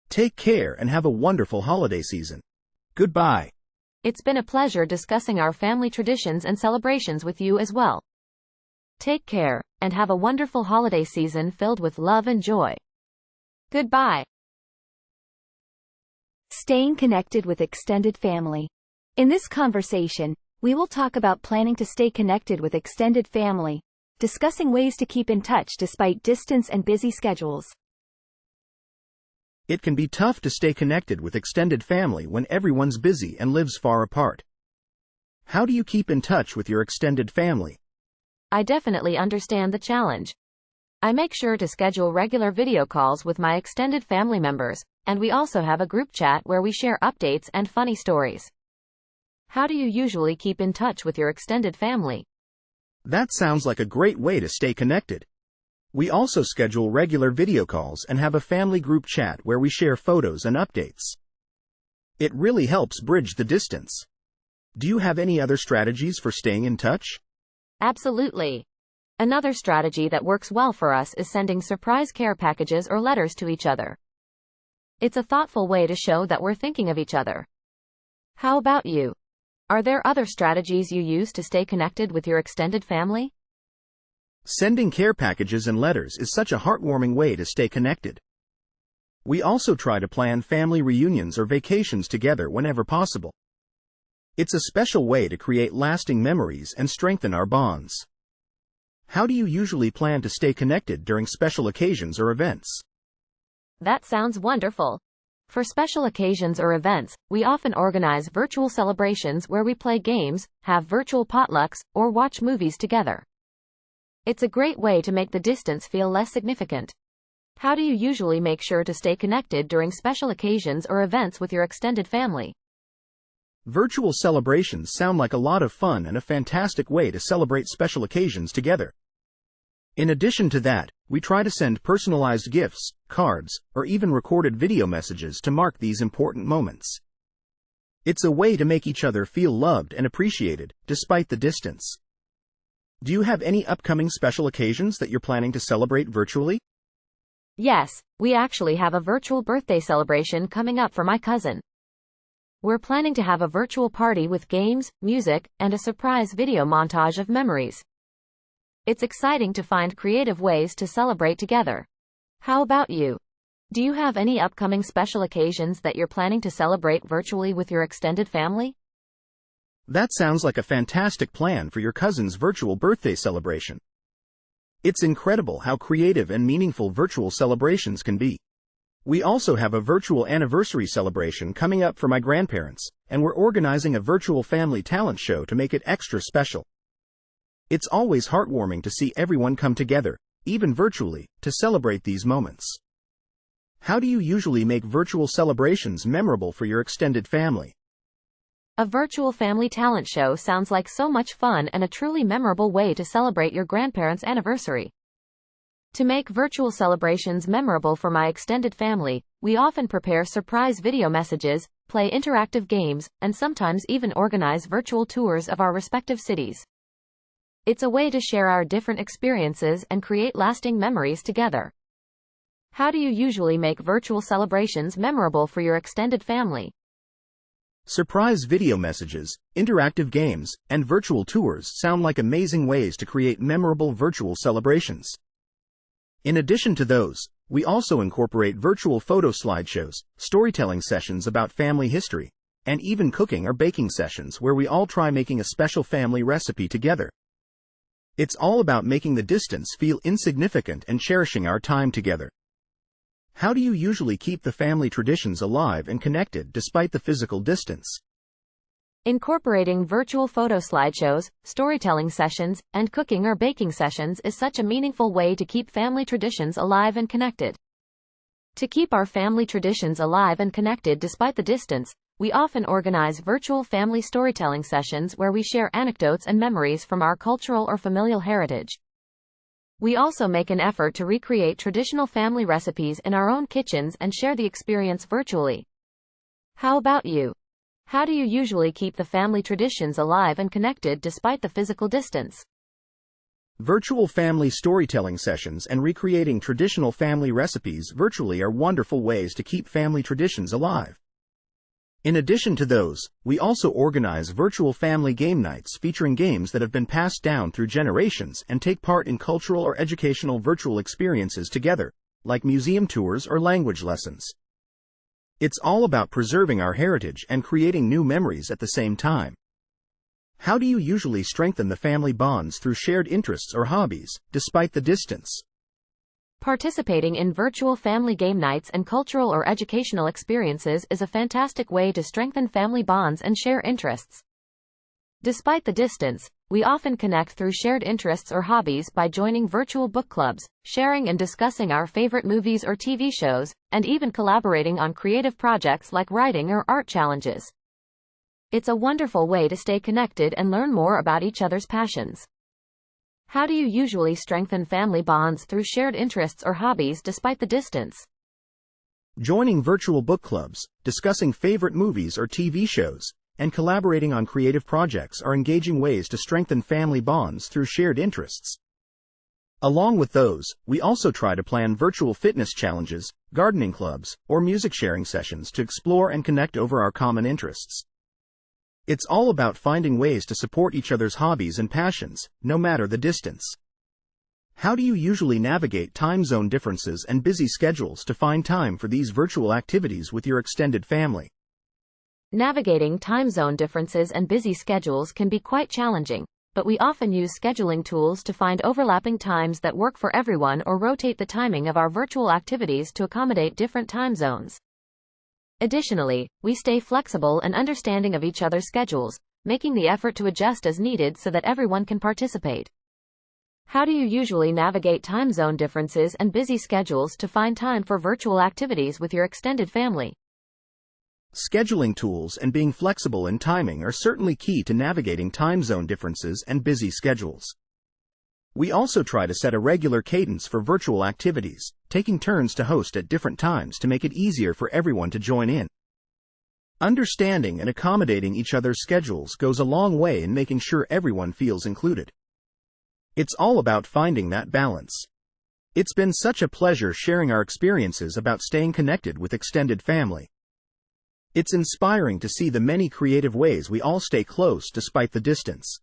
Speaker 2: Take care and have a wonderful holiday season. Goodbye.
Speaker 3: It's been a pleasure discussing our family traditions and celebrations with you as well. Take care, and have a wonderful holiday season filled with love and joy. Goodbye.
Speaker 1: Staying connected with extended family. In this conversation, we will talk about planning to stay connected with extended family, discussing ways to keep in touch despite distance and busy schedules.
Speaker 2: It can be tough to stay connected with extended family when everyone's busy and lives far apart. How do you keep in touch with your extended family?
Speaker 3: I definitely understand the challenge. I make sure to schedule regular video calls with my extended family members, and we also have a group chat where we share updates and funny stories. How do you usually keep in touch with your extended family?
Speaker 2: That sounds like a great way to stay connected. We also schedule regular video calls and have a family group chat where we share photos and updates. It really helps bridge the distance. Do you have any other strategies for staying in touch?
Speaker 3: Absolutely. Another strategy that works well for us is sending surprise care packages or letters to each other. It's a thoughtful way to show that we're thinking of each other. How about you? Are there other strategies you use to stay connected with your extended family?
Speaker 2: Sending care packages and letters is such a heartwarming way to stay connected. We also try to plan family reunions or vacations together whenever possible. It's a special way to create lasting memories and strengthen our bonds. How do you usually plan to stay connected during special occasions or events?
Speaker 3: That sounds wonderful. For special occasions or events, we often organize virtual celebrations where we play games, have virtual potlucks, or watch movies together. It's a great way to make the distance feel less significant. How do you usually make sure to stay connected during special occasions or events with your extended family?
Speaker 2: Virtual celebrations sound like a lot of fun and a fantastic way to celebrate special occasions together. In addition to that, we try to send personalized gifts, cards, or even recorded video messages to mark these important moments. It's a way to make each other feel loved and appreciated, despite the distance. Do you have any upcoming special occasions that you're planning to celebrate virtually?
Speaker 3: Yes, we actually have a virtual birthday celebration coming up for my cousin. We're planning to have a virtual party with games, music, and a surprise video montage of memories. It's exciting to find creative ways to celebrate together. How about you? Do you have any upcoming special occasions that you're planning to celebrate virtually with your extended family?
Speaker 2: That sounds like a fantastic plan for your cousin's virtual birthday celebration. It's incredible how creative and meaningful virtual celebrations can be. We also have a virtual anniversary celebration coming up for my grandparents, and we're organizing a virtual family talent show to make it extra special. It's always heartwarming to see everyone come together, even virtually, to celebrate these moments. How do you usually make virtual celebrations memorable for your extended family?
Speaker 3: A virtual family talent show sounds like so much fun and a truly memorable way to celebrate your grandparents' anniversary. To make virtual celebrations memorable for my extended family, we often prepare surprise video messages, play interactive games, and sometimes even organize virtual tours of our respective cities. It's a way to share our different experiences and create lasting memories together. How do you usually make virtual celebrations memorable for your extended family?
Speaker 2: Surprise video messages, interactive games, and virtual tours sound like amazing ways to create memorable virtual celebrations. In addition to those, we also incorporate virtual photo slideshows, storytelling sessions about family history, and even cooking or baking sessions where we all try making a special family recipe together. It's all about making the distance feel insignificant and cherishing our time together. How do you usually keep the family traditions alive and connected despite the physical distance?
Speaker 3: Incorporating virtual photo slideshows, storytelling sessions, and cooking or baking sessions is such a meaningful way to keep family traditions alive and connected. To keep our family traditions alive and connected despite the distance, we often organize virtual family storytelling sessions where we share anecdotes and memories from our cultural or familial heritage. We also make an effort to recreate traditional family recipes in our own kitchens and share the experience virtually. How about you? How do you usually keep the family traditions alive and connected despite the physical distance?
Speaker 2: Virtual family storytelling sessions and recreating traditional family recipes virtually are wonderful ways to keep family traditions alive. In addition to those, we also organize virtual family game nights featuring games that have been passed down through generations and take part in cultural or educational virtual experiences together, like museum tours or language lessons. It's all about preserving our heritage and creating new memories at the same time. How do you usually strengthen the family bonds through shared interests or hobbies, despite the distance?
Speaker 3: Participating in virtual family game nights and cultural or educational experiences is a fantastic way to strengthen family bonds and share interests. Despite the distance, we often connect through shared interests or hobbies by joining virtual book clubs, sharing and discussing our favorite movies or TV shows, and even collaborating on creative projects like writing or art challenges. It's a wonderful way to stay connected and learn more about each other's passions. How do you usually strengthen family bonds through shared interests or hobbies despite the distance?
Speaker 2: Joining virtual book clubs, discussing favorite movies or TV shows, and collaborating on creative projects are engaging ways to strengthen family bonds through shared interests. Along with those, we also try to plan virtual fitness challenges, gardening clubs, or music sharing sessions to explore and connect over our common interests. It's all about finding ways to support each other's hobbies and passions, no matter the distance. How do you usually navigate time zone differences and busy schedules to find time for these virtual activities with your extended family?
Speaker 3: Navigating time zone differences and busy schedules can be quite challenging, but we often use scheduling tools to find overlapping times that work for everyone or rotate the timing of our virtual activities to accommodate different time zones. Additionally, we stay flexible and understanding of each other's schedules, making the effort to adjust as needed so that everyone can participate. How do you usually navigate time zone differences and busy schedules to find time for virtual activities with your extended family?
Speaker 2: Scheduling tools and being flexible in timing are certainly key to navigating time zone differences and busy schedules. We also try to set a regular cadence for virtual activities, taking turns to host at different times to make it easier for everyone to join in. Understanding and accommodating each other's schedules goes a long way in making sure everyone feels included. It's all about finding that balance. It's been such a pleasure sharing our experiences about staying connected with extended family. It's inspiring to see the many creative ways we all stay close despite the distance.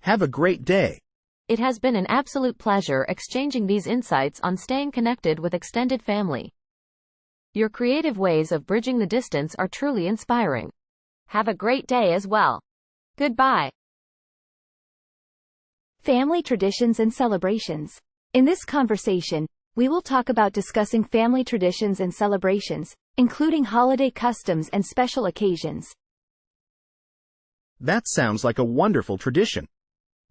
Speaker 2: Have a great day.
Speaker 3: It has been an absolute pleasure exchanging these insights on staying connected with extended family. Your creative ways of bridging the distance are truly inspiring. Have a great day as well. Goodbye.
Speaker 1: Family traditions and celebrations. In this conversation, we will talk about discussing family traditions and celebrations, including holiday customs and special occasions.
Speaker 2: That sounds like a wonderful tradition.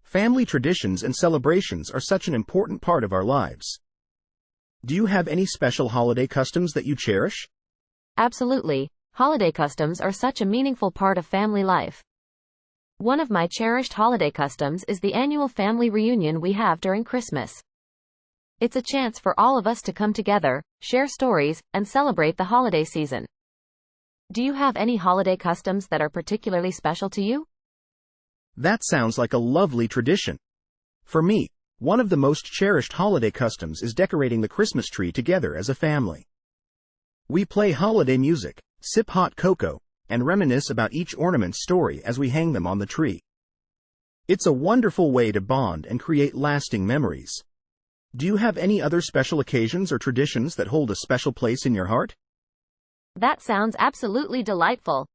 Speaker 2: Family traditions and celebrations are such an important part of our lives. Do you have any special holiday customs that you cherish?
Speaker 3: Absolutely. Holiday customs are such a meaningful part of family life. One of my cherished holiday customs is the annual family reunion we have during Christmas. It's a chance for all of us to come together, share stories, and celebrate the holiday season. Do you have any holiday customs that are particularly special to you?
Speaker 2: That sounds like a lovely tradition. For me, one of the most cherished holiday customs is decorating the Christmas tree together as a family. We play holiday music, sip hot cocoa, and reminisce about each ornament's story as we hang them on the tree. It's a wonderful way to bond and create lasting memories. Do you have any other special occasions or traditions that hold a special place in your heart?
Speaker 3: That sounds absolutely delightful.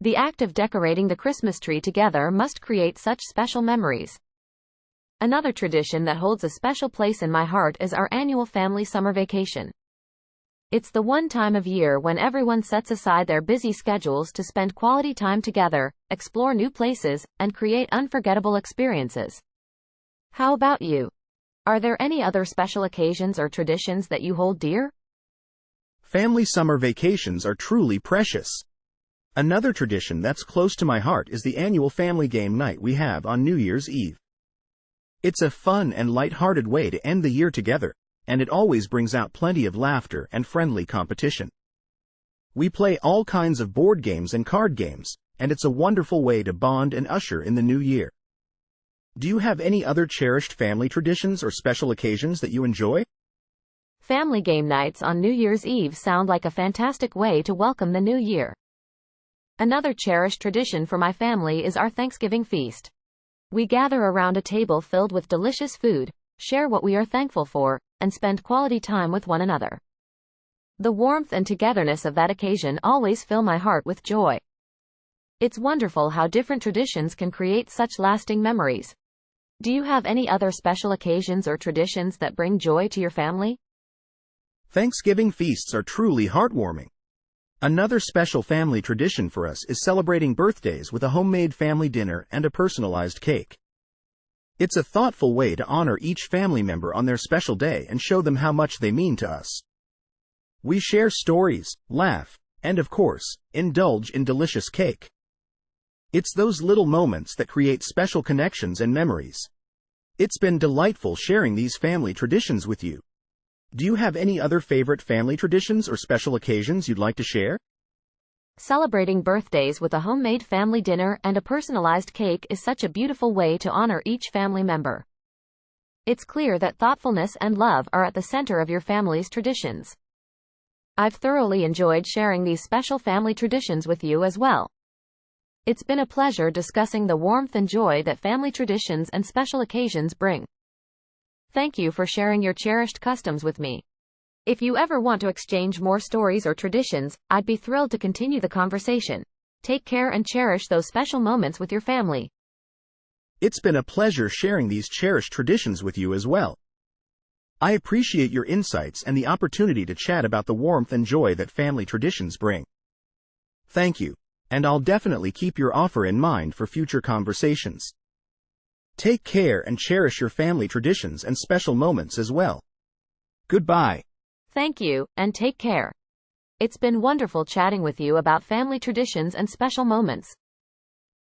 Speaker 3: The act of decorating the Christmas tree together must create such special memories. Another tradition that holds a special place in my heart is our annual family summer vacation. It's the one time of year when everyone sets aside their busy schedules to spend quality time together, explore new places, and create unforgettable experiences. How about you? Are there any other special occasions or traditions that you hold dear?
Speaker 2: Family summer vacations are truly precious. Another tradition that's close to my heart is the annual family game night we have on New Year's Eve. It's a fun and light-hearted way to end the year together, and it always brings out plenty of laughter and friendly competition. We play all kinds of board games and card games, and it's a wonderful way to bond and usher in the new year. Do you have any other cherished family traditions or special occasions that you enjoy?
Speaker 3: Family game nights on New Year's Eve sound like a fantastic way to welcome the new year. Another cherished tradition for my family is our Thanksgiving feast. We gather around a table filled with delicious food, share what we are thankful for, and spend quality time with one another. The warmth and togetherness of that occasion always fill my heart with joy. It's wonderful how different traditions can create such lasting memories. Do you have any other special occasions or traditions that bring joy to your family?
Speaker 2: Thanksgiving feasts are truly heartwarming. Another special family tradition for us is celebrating birthdays with a homemade family dinner and a personalized cake. It's a thoughtful way to honor each family member on their special day and show them how much they mean to us. We share stories, laugh, and of course, indulge in delicious cake. It's those little moments that create special connections and memories. It's been delightful sharing these family traditions with you. Do you have any other favorite family traditions or special occasions you'd like to share?
Speaker 3: Celebrating birthdays with a homemade family dinner and a personalized cake is such a beautiful way to honor each family member. It's clear that thoughtfulness and love are at the center of your family's traditions. I've thoroughly enjoyed sharing these special family traditions with you as well. It's been a pleasure discussing the warmth and joy that family traditions and special occasions bring. Thank you for sharing your cherished customs with me. If you ever want to exchange more stories or traditions, I'd be thrilled to continue the conversation. Take care and cherish those special moments with your family.
Speaker 2: It's been a pleasure sharing these cherished traditions with you as well. I appreciate your insights and the opportunity to chat about the warmth and joy that family traditions bring. Thank you, and I'll definitely keep your offer in mind for future conversations. Take care and cherish your family traditions and special moments as well. Goodbye.
Speaker 3: Thank you, and take care. It's been wonderful chatting with you about family traditions and special moments.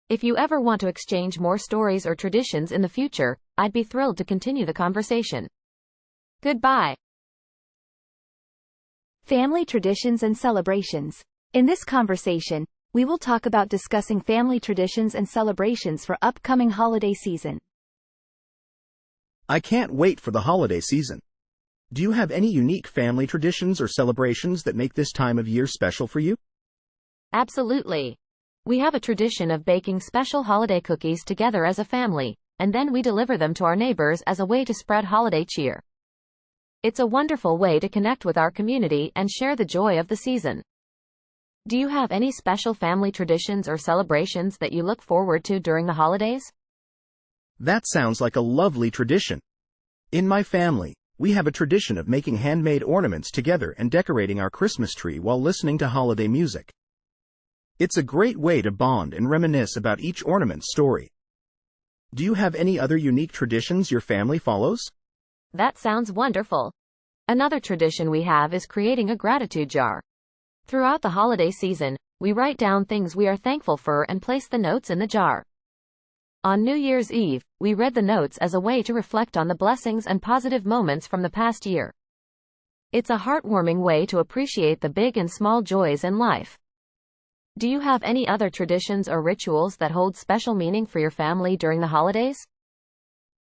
Speaker 3: If you ever want to exchange more stories or traditions in the future, I'd be thrilled to continue the conversation. Goodbye.
Speaker 1: Family traditions and celebrations. In this conversation, we will talk about discussing family traditions and celebrations for upcoming holiday season.
Speaker 2: I can't wait for the holiday season. Do you have any unique family traditions or celebrations that make this time of year special for you?
Speaker 3: Absolutely. We have a tradition of baking special holiday cookies together as a family, and then we deliver them to our neighbors as a way to spread holiday cheer. It's a wonderful way to connect with our community and share the joy of the season. Do you have any special family traditions or celebrations that you look forward to during the holidays?
Speaker 2: That sounds like a lovely tradition. In my family, we have a tradition of making handmade ornaments together and decorating our Christmas tree while listening to holiday music. It's a great way to bond and reminisce about each ornament's story. Do you have any other unique traditions your family follows?
Speaker 3: That sounds wonderful. Another tradition we have is creating a gratitude jar. Throughout the holiday season, we write down things we are thankful for and place the notes in the jar. On New Year's Eve, we read the notes as a way to reflect on the blessings and positive moments from the past year. It's a heartwarming way to appreciate the big and small joys in life. Do you have any other traditions or rituals that hold special meaning for your family during the holidays?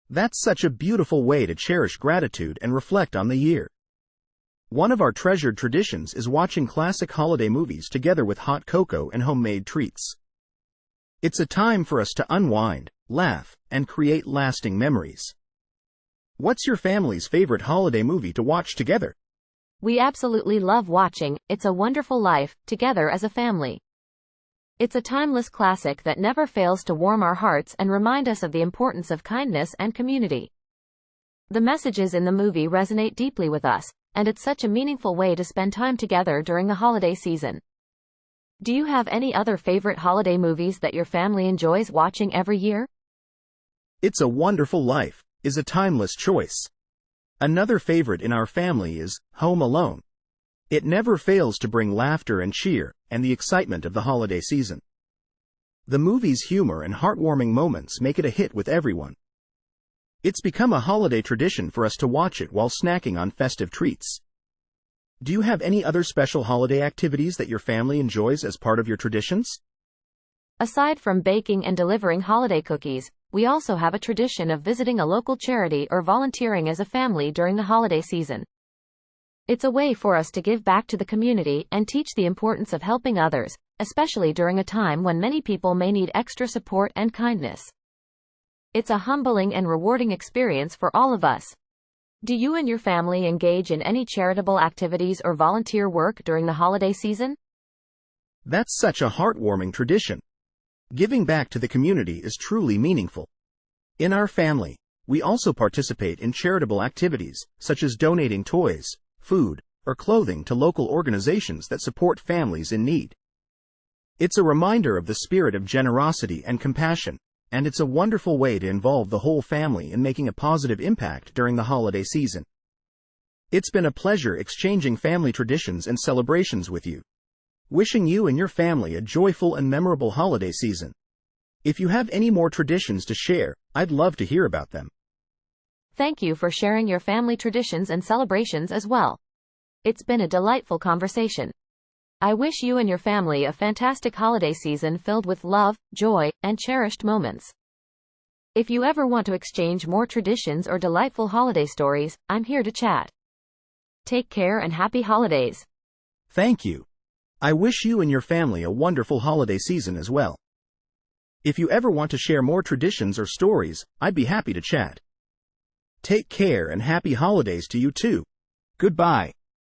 Speaker 2: That's such a beautiful way to cherish gratitude and reflect on the year. One of our treasured traditions is watching classic holiday movies together with hot cocoa and homemade treats. It's a time for us to unwind, laugh, and create lasting memories. What's your family's favorite holiday movie to watch together?
Speaker 3: We absolutely love watching It's a Wonderful Life together as a family. It's a timeless classic that never fails to warm our hearts and remind us of the importance of kindness and community. The messages in the movie resonate deeply with us, and it's such a meaningful way to spend time together during the holiday season. Do you have any other favorite holiday movies that your family enjoys watching every year?
Speaker 2: It's a Wonderful Life is a timeless choice. Another favorite in our family is Home Alone. It never fails to bring laughter and cheer, and the excitement of the holiday season. The movie's humor and heartwarming moments make it a hit with everyone. It's become a holiday tradition for us to watch it while snacking on festive treats. Do you have any other special holiday activities that your family enjoys as part of your traditions?
Speaker 3: Aside from baking and delivering holiday cookies, we also have a tradition of visiting a local charity or volunteering as a family during the holiday season. It's a way for us to give back to the community and teach the importance of helping others, especially during a time when many people may need extra support and kindness. It's a humbling and rewarding experience for all of us. Do you and your family engage in any charitable activities or volunteer work during the holiday season?
Speaker 2: That's such a heartwarming tradition. Giving back to the community is truly meaningful. In our family, we also participate in charitable activities, such as donating toys, food, or clothing to local organizations that support families in need. It's a reminder of the spirit of generosity and compassion, and it's a wonderful way to involve the whole family in making a positive impact during the holiday season. It's been a pleasure exchanging family traditions and celebrations with you. Wishing you and your family a joyful and memorable holiday season. If you have any more traditions to share, I'd love to hear about them.
Speaker 3: Thank you for sharing your family traditions and celebrations as well. It's been a delightful conversation. I wish you and your family a fantastic holiday season filled with love, joy, and cherished moments. If you ever want to exchange more traditions or delightful holiday stories, I'm here to chat. Take care and happy holidays.
Speaker 2: Thank you. I wish you and your family a wonderful holiday season as well. If you ever want to share more traditions or stories, I'd be happy to chat. Take care and happy holidays to you too. Goodbye.